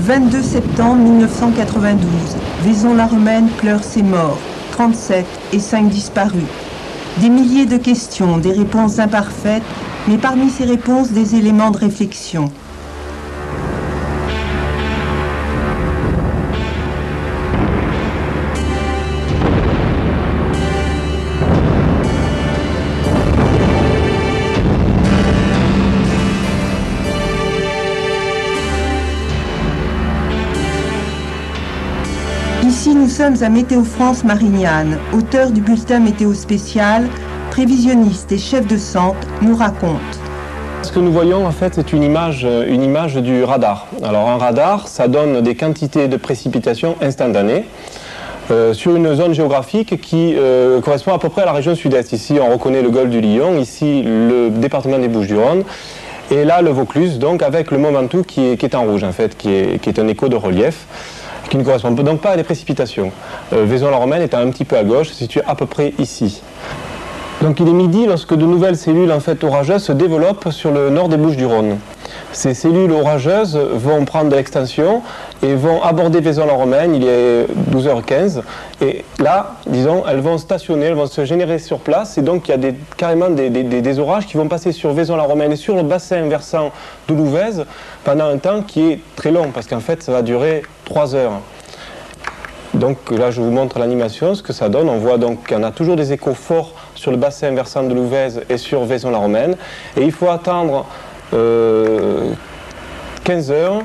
22 septembre 1992, Vaison-la-Romaine pleure ses morts, 37 et 5 disparus. Des milliers de questions, des réponses imparfaites, mais parmi ces réponses, des éléments de réflexion. Ici, nous sommes à Météo France Marignane, auteur du bulletin météo spécial, prévisionniste et chef de centre, nous raconte. Ce que nous voyons, en fait, c'est une image du radar. Alors, un radar, ça donne des quantités de précipitations instantanées sur une zone géographique qui correspond à peu près à la région sud-est. Ici, on reconnaît le golfe du Lion, ici, le département des Bouches-du-Rhône, et là, le Vaucluse, donc avec le Mont Ventoux qui est en rouge, en fait, qui est un écho de relief, qui ne correspond donc pas à des précipitations. Vaison-la-Romaine est un petit peu à gauche, situé à peu près ici. Donc il est midi lorsque de nouvelles cellules en fait, orageuses se développent sur le nord des Bouches-du-Rhône. Ces cellules orageuses vont prendre de l'extension et vont aborder Vaison-la-Romaine, il est 12h15, et là, disons, elles vont stationner, elles vont se générer sur place, et donc il y a carrément des orages qui vont passer sur Vaison-la-Romaine et sur le bassin versant de l'Ouvèze pendant un temps qui est très long, parce qu'en fait ça va durer 3 heures. Donc là je vous montre l'animation, ce que ça donne. On voit donc qu'il y en a toujours des échos forts sur le bassin versant de l'Ouvèze et sur Vaison-la-Romaine. Et il faut attendre 15 heures.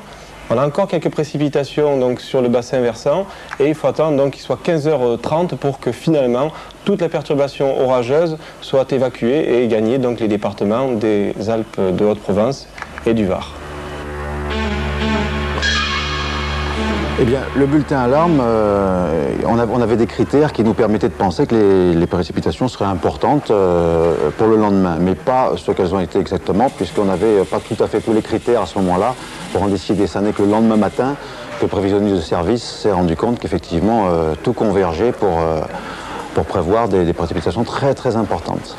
On a encore quelques précipitations donc, sur le bassin versant. Et il faut attendre donc qu'il soit 15h30 pour que finalement toute la perturbation orageuse soit évacuée et gagner donc, les départements des Alpes de Haute-Provence et du Var. Eh bien, le bulletin alarme, on avait des critères qui nous permettaient de penser que les précipitations seraient importantes pour le lendemain, mais pas ce qu'elles ont été exactement, puisqu'on n'avait pas tout à fait tous les critères à ce moment-là pour en décider. Ça n'est que le lendemain matin que le prévisionniste de service s'est rendu compte qu'effectivement tout convergeait pour prévoir des précipitations très très importantes.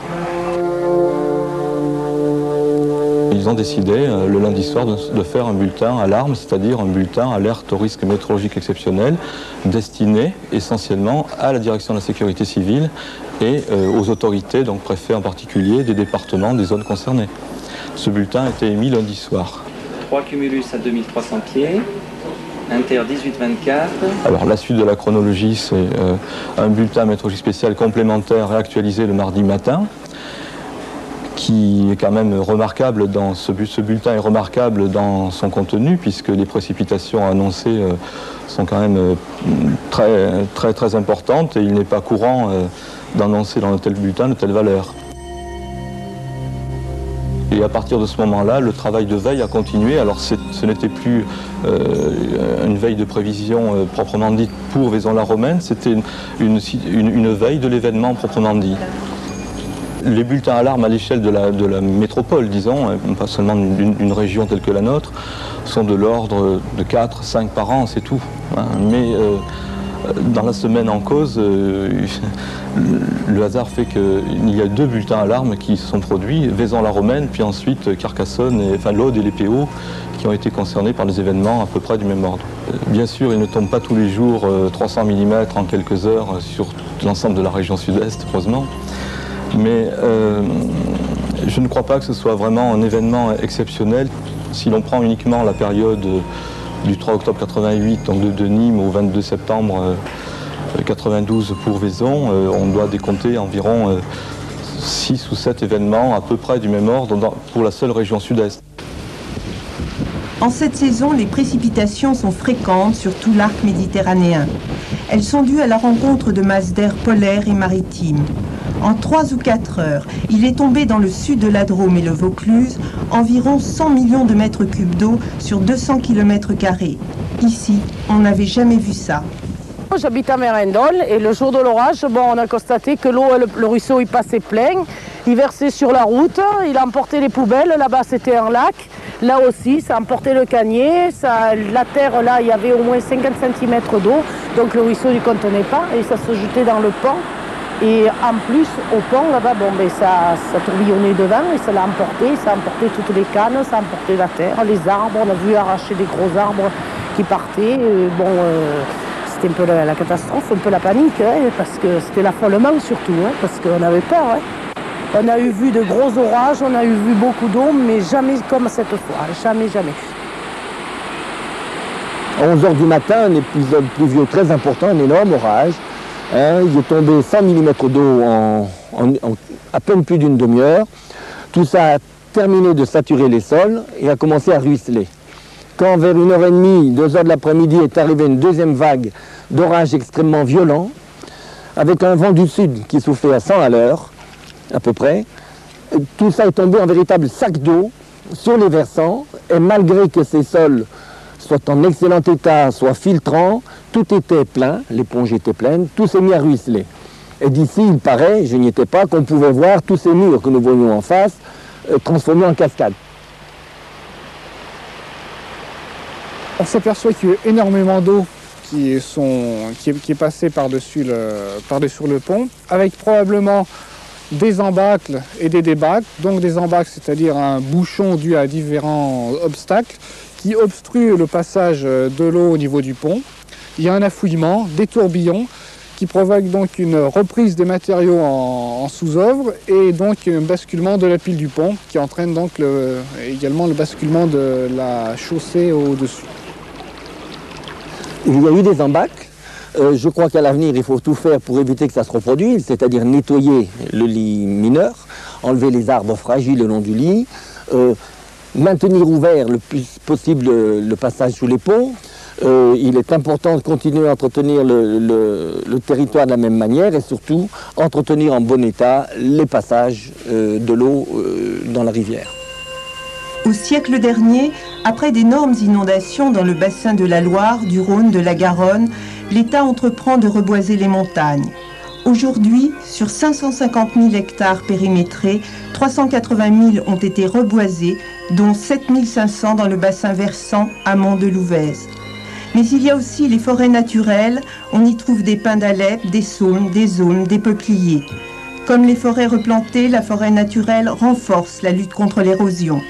Ils ont décidé le lundi soir de faire un bulletin alarme, c'est-à-dire un bulletin alerte au risque météorologique exceptionnel, destiné essentiellement à la direction de la sécurité civile et aux autorités, donc préfets en particulier, des départements, des zones concernées. Ce bulletin a été émis lundi soir. 3 cumulus à 2300 pieds, inter 18-24. Alors la suite de la chronologie, c'est un bulletin météorologique spécial complémentaire réactualisé le mardi matin, qui est quand même remarquable dans ce bulletin est remarquable dans son contenu, puisque les précipitations annoncées sont quand même très importantes, et il n'est pas courant d'annoncer dans un tel bulletin de telles valeurs. Et à partir de ce moment-là, le travail de veille a continué. Alors ce n'était plus une veille de prévision proprement dite pour Vaison-la-Romaine, c'était une veille de l'événement proprement dit. Les bulletins alarmes à l'échelle de la métropole, disons, pas seulement d'une région telle que la nôtre, sont de l'ordre de 4, 5 par an, c'est tout. Hein. Mais dans la semaine en cause, le hasard fait qu'il y a 2 bulletins alarmes qui se sont produits, Vaison-la-Romaine, puis ensuite Carcassonne, enfin l'Aude et les PO, qui ont été concernés par des événements à peu près du même ordre. Bien sûr, il ne tombe pas tous les jours 300 mm en quelques heures sur l'ensemble de la région sud-est, heureusement. Mais je ne crois pas que ce soit vraiment un événement exceptionnel. Si l'on prend uniquement la période du 3 octobre 88, donc de Nîmes au 22 septembre 92 pour Vaison, on doit décompter environ 6 ou 7 événements à peu près du même ordre pour la seule région sud-est. En cette saison, les précipitations sont fréquentes sur tout l'arc méditerranéen. Elles sont dues à la rencontre de masses d'air polaires et maritimes. En 3 ou 4 heures, il est tombé dans le sud de la Drôme et le Vaucluse environ 100 millions de mètres cubes d'eau sur 200 km². Ici, on n'avait jamais vu ça. J'habite à Mérindol et le jour de l'orage, on a constaté que l'eau, le ruisseau, il passait plein. Il versait sur la route, il a emporté les poubelles, là-bas c'était un lac. Là aussi, ça a emporté le canier, la terre, là, il y avait au moins 50 cm d'eau, donc le ruisseau ne contenait pas et ça se jetait dans le pont. Et en plus, au pont, là-bas, ça tourbillonnait devant et ça a emporté toutes les cannes, ça a emporté la terre, les arbres, on a vu arracher des gros arbres qui partaient. C'était un peu la catastrophe, un peu la panique, hein, parce que c'était l'affolement surtout, hein, parce qu'on avait peur. Hein. On a vu de gros orages, on a vu beaucoup d'eau, mais jamais comme cette fois, jamais, jamais. À 11h du matin, un épisode pluvieux très important, un énorme orage. Hein, il est tombé 100 mm d'eau en à peine plus d'une demi-heure. Tout ça a terminé de saturer les sols et a commencé à ruisseler. Quand vers 1h30, 2h de l'après-midi est arrivée une deuxième vague d'orage extrêmement violent, avec un vent du sud qui soufflait à 100 à l'heure, à peu près, tout ça est tombé en véritable sac d'eau sur les versants, et malgré que ces sols soient en excellent état, soient filtrants, tout était plein, l'éponge était pleine, tout s'est mis à ruisseler. Et d'ici, il paraît, je n'y étais pas, qu'on pouvait voir tous ces murs que nous voyons en face transformés en cascades. On s'aperçoit qu'il y a eu énormément d'eau qui est passée par-dessus le pont, avec probablement des embâcles et des débâcles. Donc des embâcles, c'est-à-dire un bouchon dû à différents obstacles qui obstruent le passage de l'eau au niveau du pont. Il y a un affouillement, des tourbillons, qui provoquent donc une reprise des matériaux en sous-œuvre et donc un basculement de la pile du pont qui entraîne donc également le basculement de la chaussée au-dessus. Il y a eu des embâcles. Je crois qu'à l'avenir, il faut tout faire pour éviter que ça se reproduise, c'est-à-dire nettoyer le lit mineur, enlever les arbres fragiles le long du lit, maintenir ouvert le plus possible le passage sous les ponts. Il est important de continuer à entretenir le territoire de la même manière et surtout entretenir en bon état les passages de l'eau dans la rivière. Au siècle dernier, après d'énormes inondations dans le bassin de la Loire, du Rhône, de la Garonne, l'État entreprend de reboiser les montagnes. Aujourd'hui, sur 550 000 hectares périmétrés, 380 000 ont été reboisés, dont 7 500 dans le bassin versant amont de l'Ouvèze. Mais il y a aussi les forêts naturelles, on y trouve des pins d'Alep, des saules, des aunes, des peupliers. Comme les forêts replantées, la forêt naturelle renforce la lutte contre l'érosion.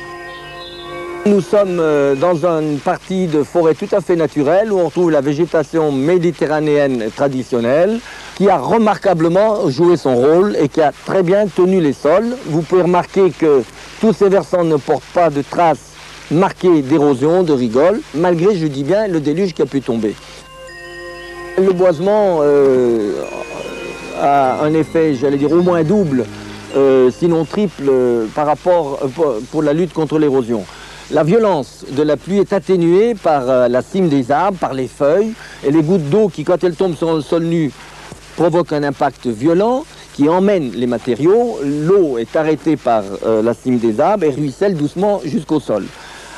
Nous sommes dans une partie de forêt tout à fait naturelle où on trouve la végétation méditerranéenne traditionnelle qui a remarquablement joué son rôle et qui a très bien tenu les sols. Vous pouvez remarquer que tous ces versants ne portent pas de traces marquées d'érosion, de rigole, malgré, je dis bien, le déluge qui a pu tomber. Le boisement a un effet, j'allais dire, au moins double, sinon triple, par rapport pour la lutte contre l'érosion. La violence de la pluie est atténuée par la cime des arbres, par les feuilles, et les gouttes d'eau qui, quand elles tombent sur le sol nu, provoquent un impact violent qui emmène les matériaux. L'eau est arrêtée par la cime des arbres et ruisselle doucement jusqu'au sol.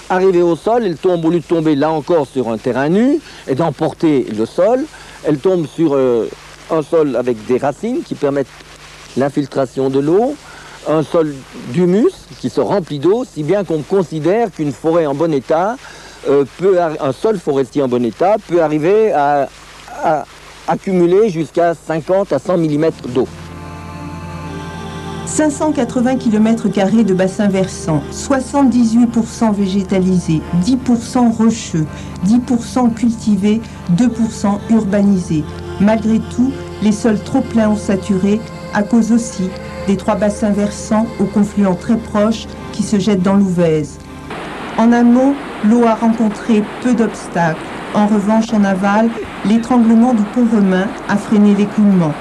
Arrivée au sol, elle tombe, au lieu de tomber là encore sur un terrain nu et d'emporter le sol, elle tombe sur un sol avec des racines qui permettent l'infiltration de l'eau, un sol d'humus qui se remplit d'eau, si bien qu'on considère qu'une forêt en bon état, un sol forestier en bon état peut arriver à accumuler jusqu'à 50 à 100 mm d'eau. 580 km² de bassin versant, 78% végétalisé, 10% rocheux, 10% cultivé, 2% urbanisé. Malgré tout, les sols trop pleins ou saturés, à cause aussi des 3 bassins versants aux confluents très proches qui se jettent dans l'Ouvèze. En amont, l'eau a rencontré peu d'obstacles. En revanche, en aval, l'étranglement du pont romain a freiné l'écoulement.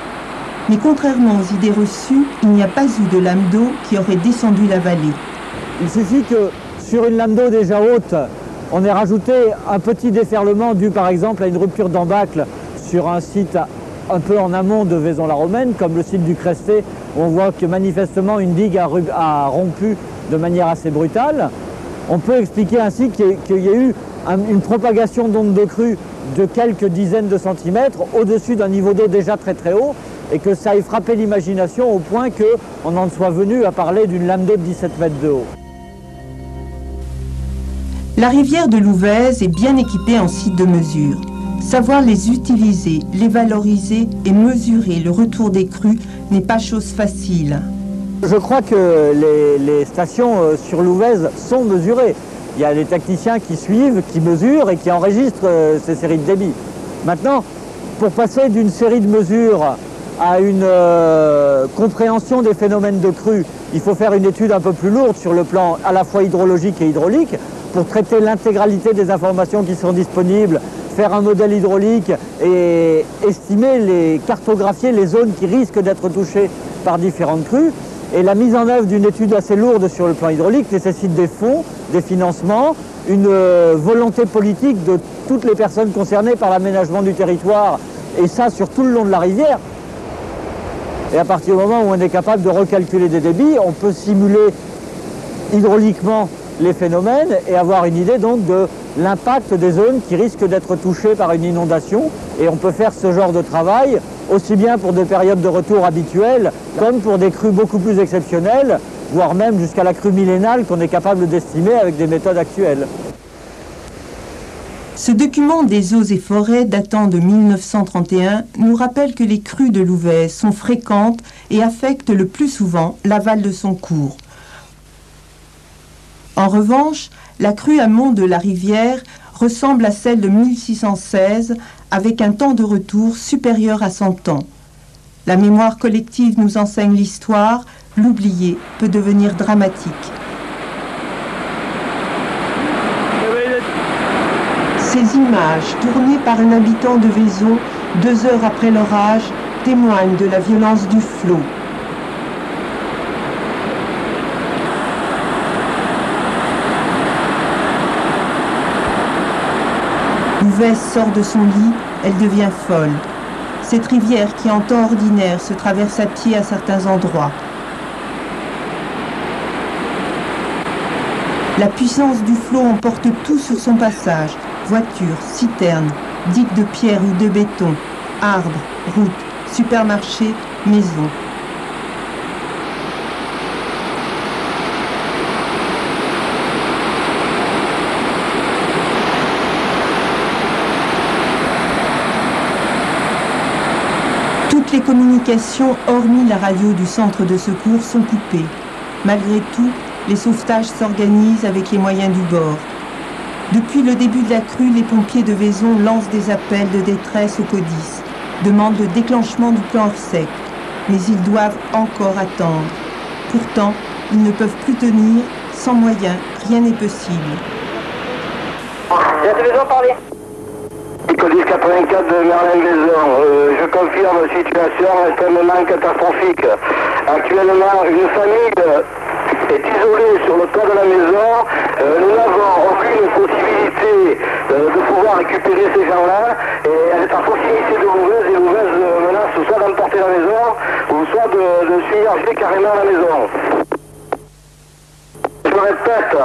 Mais contrairement aux idées reçues, il n'y a pas eu de lame d'eau qui aurait descendu la vallée. Il suffit que sur une lame d'eau déjà haute, on ait rajouté un petit déferlement dû par exemple à une rupture d'embâcle sur un site un peu en amont de Vaison-la-Romaine, comme le site du Cresté, où on voit que manifestement une digue a rompu de manière assez brutale. On peut expliquer ainsi qu'il y a eu une propagation d'ondes de crue de quelques dizaines de centimètres au-dessus d'un niveau d'eau déjà très très haut et que ça ait frappé l'imagination au point qu'on en soit venu à parler d'une lame d'eau de 17 mètres de haut. La rivière de l'Ouvèze est bien équipée en sites de mesure. Savoir les utiliser, les valoriser et mesurer le retour des crues n'est pas chose facile. Je crois que les stations sur l'Ouvèze sont mesurées. il y a les techniciens qui suivent, qui mesurent et qui enregistrent ces séries de débit. Maintenant, pour passer d'une série de mesures à une compréhension des phénomènes de crue, il faut faire une étude un peu plus lourde sur le plan à la fois hydrologique et hydraulique pour traiter l'intégralité des informations qui sont disponibles, faire un modèle hydraulique et estimer, cartographier les zones qui risquent d'être touchées par différentes crues. Et la mise en œuvre d'une étude assez lourde sur le plan hydraulique nécessite des fonds, des financements, une volonté politique de toutes les personnes concernées par l'aménagement du territoire, et ça sur tout le long de la rivière. Et à partir du moment où on est capable de recalculer des débits, on peut simuler hydrauliquement les phénomènes et avoir une idée donc de l'impact des zones qui risquent d'être touchées par une inondation. Et on peut faire ce genre de travail aussi bien pour des périodes de retour habituelles comme pour des crues beaucoup plus exceptionnelles, voire même jusqu'à la crue millénale qu'on est capable d'estimer avec des méthodes actuelles. Ce document des eaux et forêts datant de 1931 nous rappelle que les crues de l'Ouvèze sont fréquentes et affectent le plus souvent l'aval de son cours. En revanche, la crue amont de la rivière ressemble à celle de 1616 avec un temps de retour supérieur à 100 ans. La mémoire collective nous enseigne l'histoire, l'oublier peut devenir dramatique. Ces images, tournées par un habitant de Vaison 2 heures après l'orage, témoignent de la violence du flot. L'Ouvèze sort de son lit, elle devient folle. Cette rivière qui en temps ordinaire se traverse à pied à certains endroits. La puissance du flot emporte tout sur son passage. Voitures, citernes, digues de pierre ou de béton, arbres, routes, supermarchés, maisons. Toutes les communications, hormis la radio du centre de secours, sont coupées. Malgré tout, les sauvetages s'organisent avec les moyens du bord. Depuis le début de la crue, les pompiers de Vaison lancent des appels de détresse au CODIS, demandent le déclenchement du plan Orsec, mais ils doivent encore attendre. Pourtant, ils ne peuvent plus tenir, sans moyens, rien n'est possible. CODIS 84 de Merlin-Vaison, je confirme la situation extrêmement catastrophique. Actuellement, une famille est isolée sur le toit de la maison. Nous n'avons aucune possibilité de pouvoir récupérer ces gens-là. Et elle est à proximité de l'Ouvèze et l'Ouvèze menace soit d'emporter la maison ou soit de submerger carrément la maison. Je répète,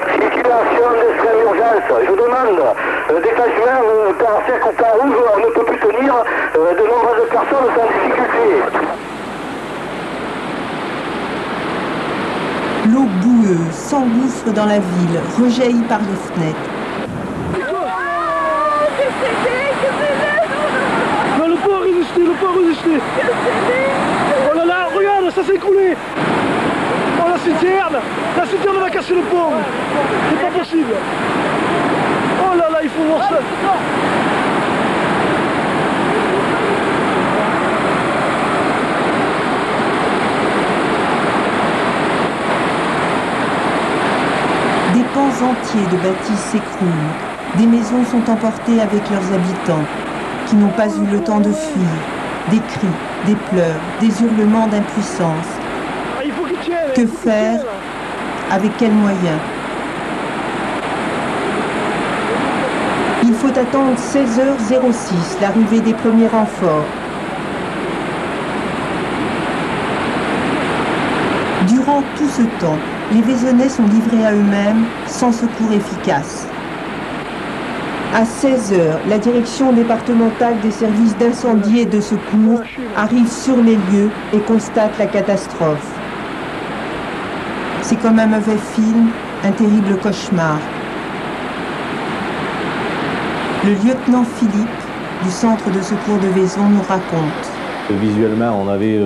situation d'extrême urgence. Je demande détachement par cercle ou par rouge, on ne peut plus tenir. De nombreuses personnes sont en difficulté. L'eau boueuse s'engouffre dans la ville, rejaillit par les fenêtres. Non, le pont a résisté, le pont a résisté. Oh là là, regarde, ça s'est écroulé. Oh, la citerne va casser le pont. C'est pas possible. Oh là là, il faut voir ça. Des pans entiers de bâtisses s'écroulent. Des maisons sont emportées avec leurs habitants, qui n'ont pas eu le temps de fuir. Des cris, des pleurs, des hurlements d'impuissance. Que faire? Avec quels moyens? Il faut attendre 16h06, l'arrivée des premiers renforts. Durant tout ce temps, les Vaisonnais sont livrés à eux-mêmes, sans secours efficace. À 16h, la direction départementale des services d'incendie et de secours arrive sur les lieux et constate la catastrophe. C'est comme un mauvais film, un terrible cauchemar. Le lieutenant Philippe, du centre de secours de Vaison, nous raconte. Visuellement, on avait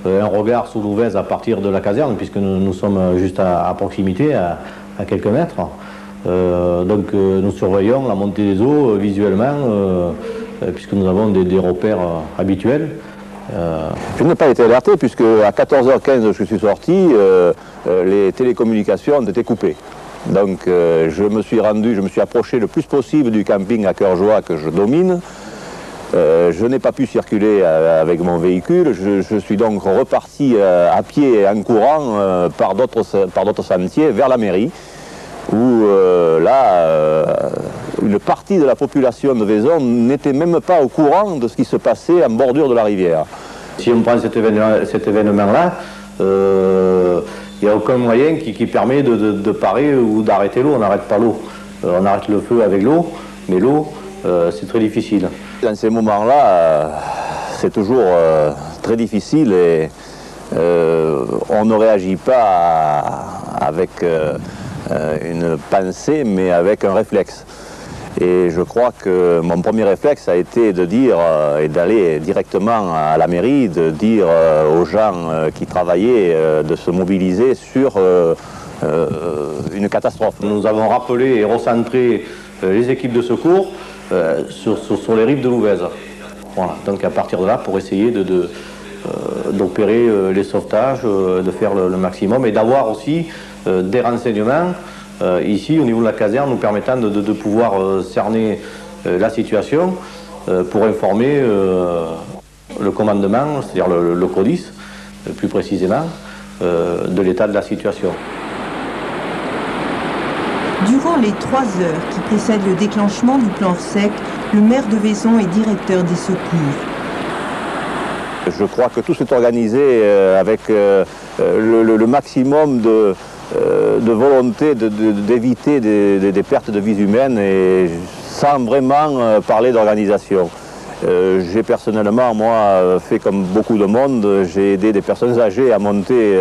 un regard sur l'Ouvèze à partir de la caserne, puisque nous sommes juste à proximité, à quelques mètres. Donc nous surveillons la montée des eaux visuellement, puisque nous avons des repères habituels. Je n'ai pas été alerté puisque à 14h15 je suis sorti, les télécommunications ont été coupées. Donc je me suis approché le plus possible du camping à Cœur-Joie que je domine. Je n'ai pas pu circuler avec mon véhicule, je suis donc reparti à pied et en courant par d'autres sentiers vers la mairie, où une partie de la population de Vaison n'était même pas au courant de ce qui se passait en bordure de la rivière. Si on prend cet événement-là, il n'y a aucun moyen qui permet de parer ou d'arrêter l'eau. On n'arrête pas l'eau. On arrête le feu avec l'eau, mais l'eau, c'est très difficile. Dans ces moments-là, c'est toujours très difficile et on ne réagit pas avec une pensée, mais avec un réflexe. Et je crois que mon premier réflexe a été de dire et d'aller directement à la mairie, de dire aux gens qui travaillaient de se mobiliser sur une catastrophe. Nous avons rappelé et recentré les équipes de secours sur les rives de l'Ouvèze. Voilà. Donc à partir de là, pour essayer d'opérer les sauvetages, de faire le maximum et d'avoir aussi des renseignements ici au niveau de la caserne nous permettant de pouvoir cerner la situation pour informer le commandement, c'est-à-dire le CODIS plus précisément, de l'état de la situation. Durant les 3 heures qui précèdent le déclenchement du plan Orsec, le maire de Vaison est directeur des secours. Je crois que tout s'est organisé avec le maximum de volonté d'éviter des pertes de vies humaines et sans vraiment parler d'organisation. J'ai personnellement, moi, fait comme beaucoup de monde, j'ai aidé des personnes âgées à monter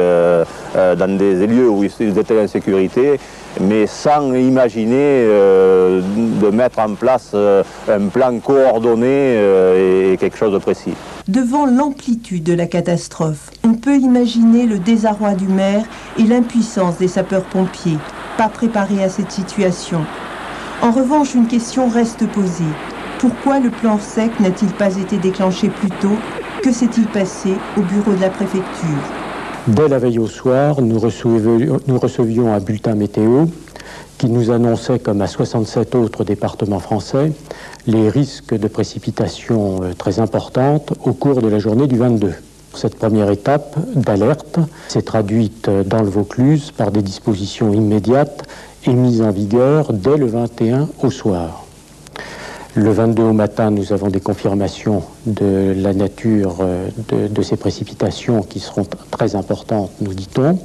dans des lieux où ils étaient en sécurité, mais sans imaginer de mettre en place un plan coordonné et quelque chose de précis. Devant l'amplitude de la catastrophe, on peut imaginer le désarroi du maire et l'impuissance des sapeurs-pompiers, pas préparés à cette situation. En revanche, une question reste posée. Pourquoi le plan Orsec n'a-t-il pas été déclenché plus tôt? Que s'est-il passé au bureau de la préfecture? Dès la veille au soir, nous recevions un bulletin météo qui nous annonçait, comme à 67 autres départements français, les risques de précipitations très importantes au cours de la journée du 22. Cette première étape d'alerte s'est traduite dans le Vaucluse par des dispositions immédiates et mises en vigueur dès le 21 au soir. Le 22 au matin, nous avons des confirmations de la nature de ces précipitations qui seront très importantes, nous dit-on.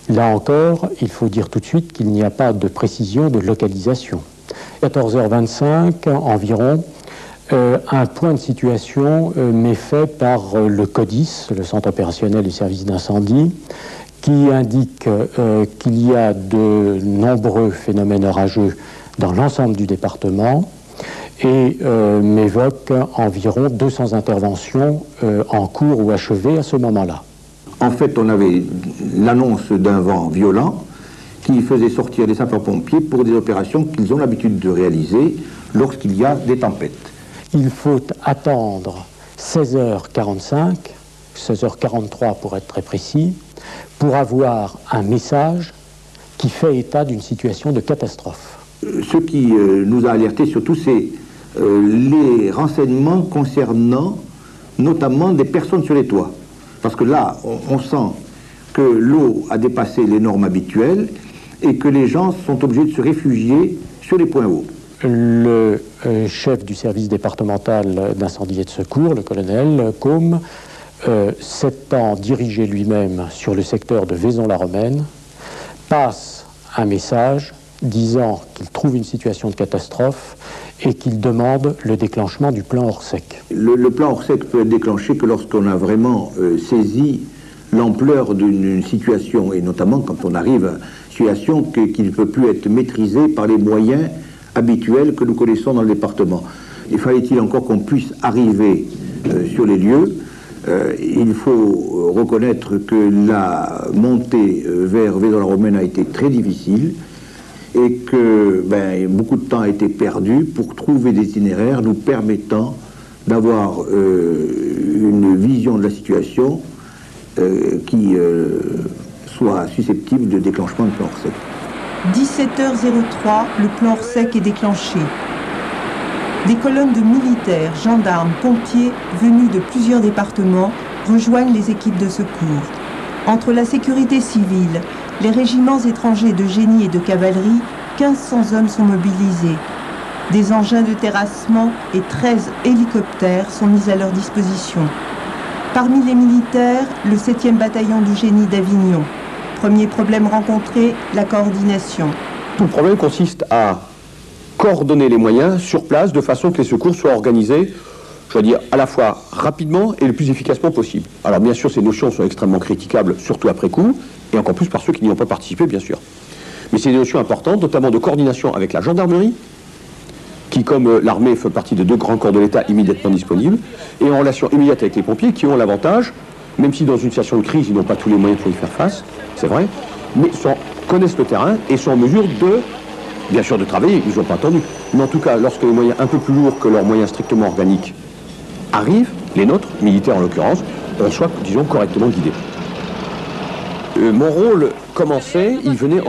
Là encore, il faut dire tout de suite qu'il n'y a pas de précision de localisation. 14h25 environ, un point de situation m'est fait par le CODIS, le Centre opérationnel du service d'incendie, qui indique qu'il y a de nombreux phénomènes orageux dans l'ensemble du département et m'évoque environ 200 interventions en cours ou achevées à ce moment-là. En fait, on avait l'annonce d'un vent violent qui faisait sortir les sapeurs-pompiers pour des opérations qu'ils ont l'habitude de réaliser lorsqu'il y a des tempêtes. Il faut attendre 16h45, 16h43 pour être très précis, pour avoir un message qui fait état d'une situation de catastrophe. Ce qui nous a alertés surtout, c'est les renseignements concernant notamment des personnes sur les toits. Parce que là, on sent que l'eau a dépassé les normes habituelles et que les gens sont obligés de se réfugier sur les points hauts. Le chef du service départemental d'incendie et de secours, le colonel Côme, s'étant dirigé lui-même sur le secteur de Vaison-la-Romaine, passe un message disant qu'il trouve une situation de catastrophe et qu'il demande le déclenchement du plan Orsec. Le plan Orsec peut être déclenché que lorsqu'on a vraiment saisi l'ampleur d'une situation, et notamment quand on arrive à une situation qui ne peut plus être maîtrisée par les moyens habituels que nous connaissons dans le département. Il fallait-il encore qu'on puisse arriver sur les lieux Il faut reconnaître que la montée vers Vaison-la-Romaine a été très difficile et que beaucoup de temps a été perdu pour trouver des itinéraires nous permettant d'avoir une vision de la situation qui soit susceptible de déclenchement de plan Orsec. 17h03, le plan Orsec est déclenché. Des colonnes de militaires, gendarmes, pompiers venus de plusieurs départements rejoignent les équipes de secours. Entre la sécurité civile, les régiments étrangers de génie et de cavalerie, 1500 hommes sont mobilisés. Des engins de terrassement et 13 hélicoptères sont mis à leur disposition. Parmi les militaires, le 7e bataillon du génie d'Avignon. Premier problème rencontré, la coordination. Tout le problème consiste à coordonner les moyens sur place de façon que les secours soient organisés, je veux dire, à la fois rapidement et le plus efficacement possible. Alors bien sûr, ces notions sont extrêmement critiquables, surtout après coup, et encore plus par ceux qui n'y ont pas participé, bien sûr. Mais c'est des notions importantes, notamment de coordination avec la gendarmerie, qui, comme l'armée, fait partie de 2 grands corps de l'État immédiatement disponibles, et en relation immédiate avec les pompiers, qui ont l'avantage, même si dans une situation de crise, ils n'ont pas tous les moyens pour y faire face, c'est vrai, mais connaissent le terrain et sont en mesure de, bien sûr, de travailler, ils n'ont pas attendu. Mais en tout cas, lorsque les moyens un peu plus lourds que leurs moyens strictement organiques arrivent, les nôtres, militaires en l'occurrence, on soit, disons, correctement guidés. Mon rôle commençait, il venait,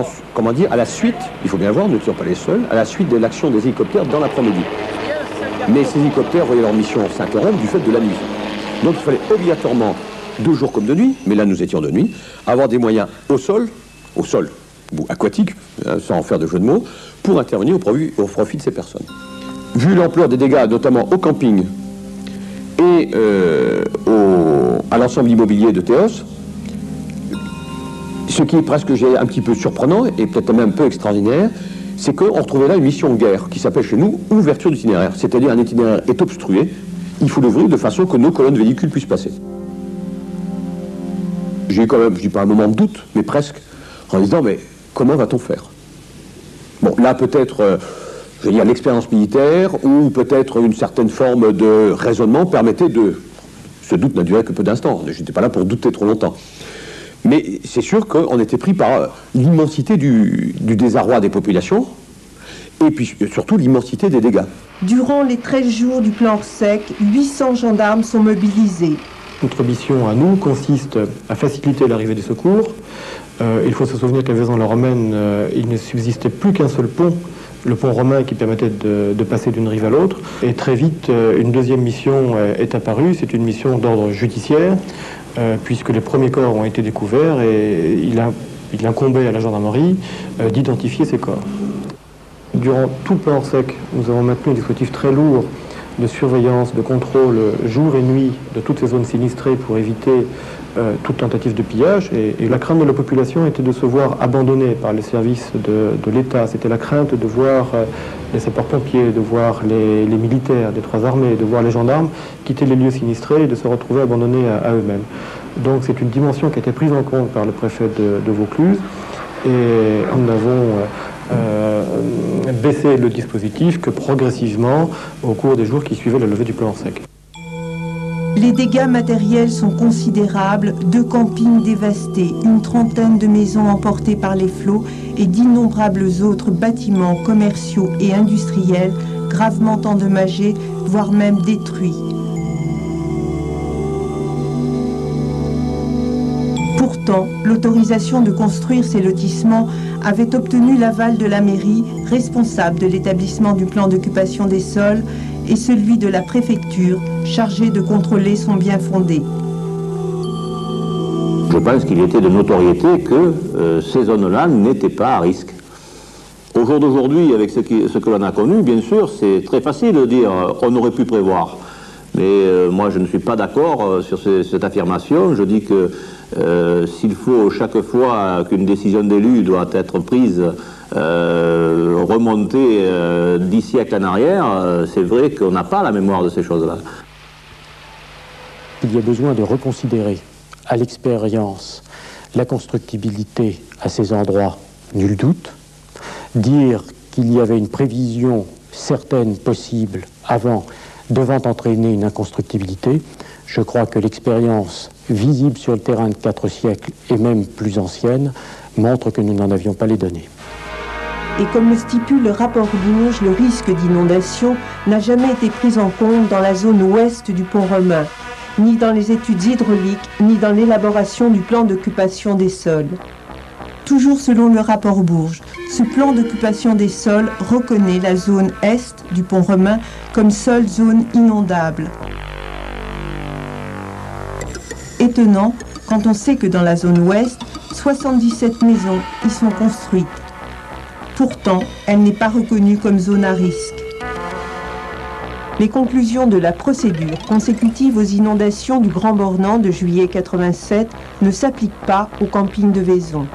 à la suite, il faut bien voir, nous n'étions pas les seuls, à la suite de l'action des hélicoptères dans l'après-midi. Mais ces hélicoptères voyaient leur mission s'interrompre du fait de la nuit. Donc il fallait obligatoirement, de jour comme de nuit, mais là nous étions de nuit, avoir des moyens au sol, ou aquatique, sans en faire de jeu de mots, pour intervenir au profit de ces personnes. Vu l'ampleur des dégâts, notamment au camping et à l'ensemble immobilier de Théos, ce qui est presque un petit peu surprenant et peut-être même un peu extraordinaire, c'est qu'on retrouvait là une mission de guerre qui s'appelle chez nous ouverture d'itinéraire. C'est-à-dire un itinéraire est obstrué, il faut l'ouvrir de façon que nos colonnes véhicules puissent passer. J'ai eu quand même, je dis pas un moment de doute, mais presque, en disant mais comment va-t-on faire? Bon, là peut-être, je veux dire, l'expérience militaire ou peut-être une certaine forme de raisonnement permettait de... Ce doute n'a duré que peu d'instants, je n'étais pas là pour douter trop longtemps. Mais c'est sûr qu'on était pris par l'immensité du désarroi des populations et puis surtout l'immensité des dégâts. Durant les 13 jours du plan Orsec, 800 gendarmes sont mobilisés. Notre mission à nous consiste à faciliter l'arrivée des secours. Il faut se souvenir qu'à Vaison-la-Romaine, il ne subsistait plus qu'un seul pont, le pont romain qui permettait de passer d'une rive à l'autre. Et très vite, une deuxième mission est apparue, c'est une mission d'ordre judiciaire, puisque les premiers corps ont été découverts et il incombait à la gendarmerie d'identifier ces corps. Durant tout le plan Orsec, nous avons maintenu un dispositif très lourd de surveillance, de contrôle jour et nuit de toutes ces zones sinistrées pour éviter toute tentative de pillage. Et la crainte de la population était de se voir abandonnée par les services de l'État. C'était la crainte de voir les sapeurs-pompiers, de voir les militaires des 3 armées, de voir les gendarmes quitter les lieux sinistrés et de se retrouver abandonnés à eux-mêmes. Donc c'est une dimension qui a été prise en compte par le préfet de Vaucluse et nous avons baissé le dispositif que progressivement au cours des jours qui suivaient la levée du plan Orsec. Les dégâts matériels sont considérables, 2 campings dévastés, une trentaine de maisons emportées par les flots et d'innombrables autres bâtiments commerciaux et industriels gravement endommagés, voire même détruits. Pourtant, l'autorisation de construire ces lotissements avait obtenu l'aval de la mairie, responsable de l'établissement du plan d'occupation des sols, et celui de la préfecture, chargé de contrôler son bien fondé. Je pense qu'il était de notoriété que ces zones-là n'étaient pas à risque. Au jour d'aujourd'hui, avec ce que l'on a connu, bien sûr, c'est très facile de dire on aurait pu prévoir. Mais moi, je ne suis pas d'accord sur cette affirmation. Je dis que s'il faut chaque fois qu'une décision d'élu doit être prise, remonter 10 siècles en arrière, c'est vrai qu'on n'a pas la mémoire de ces choses-là. Il y a besoin de reconsidérer à l'expérience la constructibilité à ces endroits, nul doute. Dire qu'il y avait une prévision certaine possible avant devant entraîner une inconstructibilité, Je crois que l'expérience visible sur le terrain de 4 siècles et même plus ancienne montre que nous n'en avions pas les données. Et comme le stipule le rapport Bourges, le risque d'inondation n'a jamais été pris en compte dans la zone ouest du pont romain, ni dans les études hydrauliques, ni dans l'élaboration du plan d'occupation des sols. Toujours selon le rapport Bourges, ce plan d'occupation des sols reconnaît la zone est du pont romain comme seule zone inondable. Étonnant quand on sait que dans la zone ouest, 77 maisons y sont construites. Pourtant, elle n'est pas reconnue comme zone à risque. Les conclusions de la procédure consécutive aux inondations du Grand Bornand de juillet 87 ne s'appliquent pas au camping de Vaison.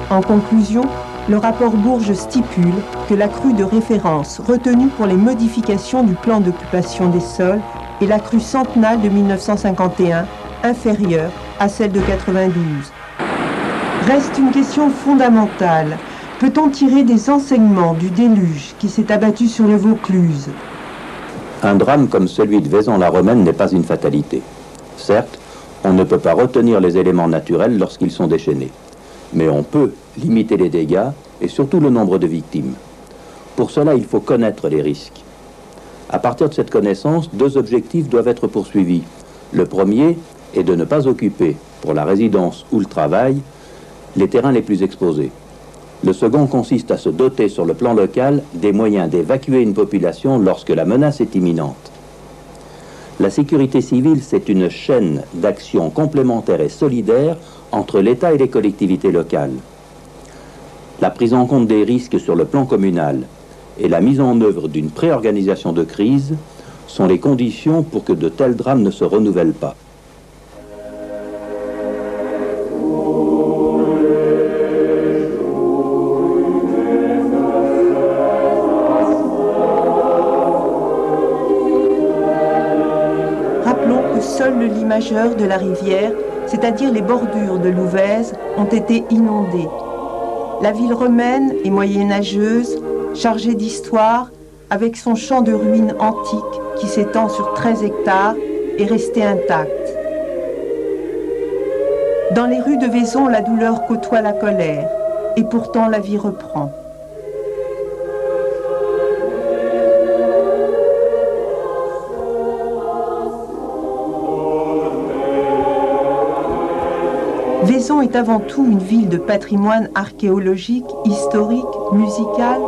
En conclusion, le rapport Bourges stipule que la crue de référence retenue pour les modifications du plan d'occupation des sols est la crue centenale de 1951, inférieure à celle de 92. Reste une question fondamentale. Peut-on tirer des enseignements du déluge qui s'est abattu sur le Vaucluse? Un drame comme celui de Vaison-la-Romaine n'est pas une fatalité. Certes, on ne peut pas retenir les éléments naturels lorsqu'ils sont déchaînés. Mais on peut limiter les dégâts et surtout le nombre de victimes. Pour cela, il faut connaître les risques. À partir de cette connaissance, 2 objectifs doivent être poursuivis. Le premier est de ne pas occuper, pour la résidence ou le travail, les terrains les plus exposés. Le second consiste à se doter sur le plan local des moyens d'évacuer une population lorsque la menace est imminente. La sécurité civile, c'est une chaîne d'actions complémentaires et solidaires entre l'État et les collectivités locales. La prise en compte des risques sur le plan communal et la mise en œuvre d'une préorganisation de crise sont les conditions pour que de tels drames ne se renouvellent pas. Seul le lit majeur de la rivière, c'est-à-dire les bordures de l'Ouvèze, ont été inondées. La ville romaine et moyenâgeuse, chargée d'histoire, avec son champ de ruines antiques qui s'étend sur 13 hectares, est restée intacte. Dans les rues de Vaison, la douleur côtoie la colère, et pourtant la vie reprend. Vaison est avant tout une ville de patrimoine archéologique, historique, musical,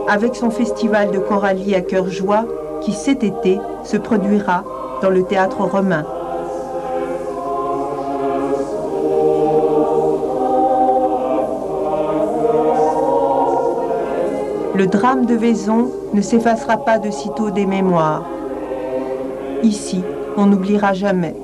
avec son festival de Coralie à cœur joie qui cet été se produira dans le théâtre romain. Le drame de Vaison ne s'effacera pas de sitôt des mémoires. Ici, on n'oubliera jamais.